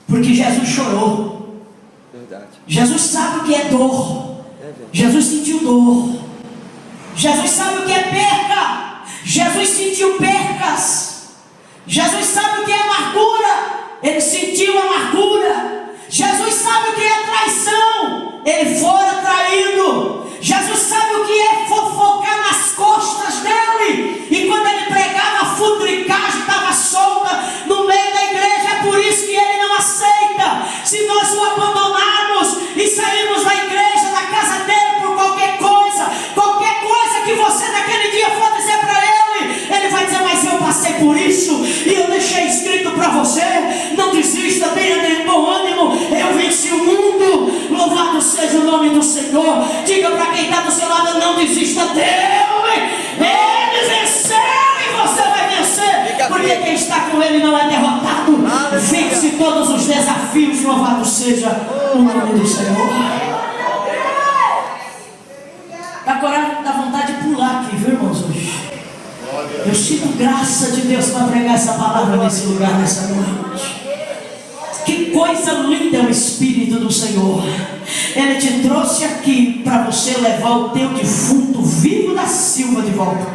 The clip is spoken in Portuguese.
Porque Jesus chorou. Verdade. Jesus sabe o que é dor. Verdade. Jesus sentiu dor. Jesus sabe o que é perca. Jesus sentiu percas. Jesus sabe o que é amargura. Ele sentiu amargura. Jesus sabe o que é traição. Ele fora traído. Jesus sabe o que é fofocar nas costas dele. E quando ele pregava, a futricagem estava solta no meio da igreja. É por isso que ele não aceita. Se nós o abandonarmos e sairmos da igreja, da casa dele, por qualquer coisa que você naquele dia for dizer para ele, ele vai dizer: mas eu passei por isso e eu deixei escrito para você, não desista, tenha bom ânimo, eu venci o mundo. Louvado seja o nome do Senhor. Diga para quem está do seu lado: não desista dele, ele venceu e você vai vencer, porque quem está com ele não é derrotado. Vence todos os desafios. Louvado seja o nome do Senhor. Agora dá vontade de pular aqui, viu, irmãos, hoje? Eu sinto graça de Deus para pregar essa palavra nesse lugar, nessa noite. Que coisa linda é o Espírito do Senhor. Ele te trouxe aqui para você levar o teu defunto vivo da Silva de volta.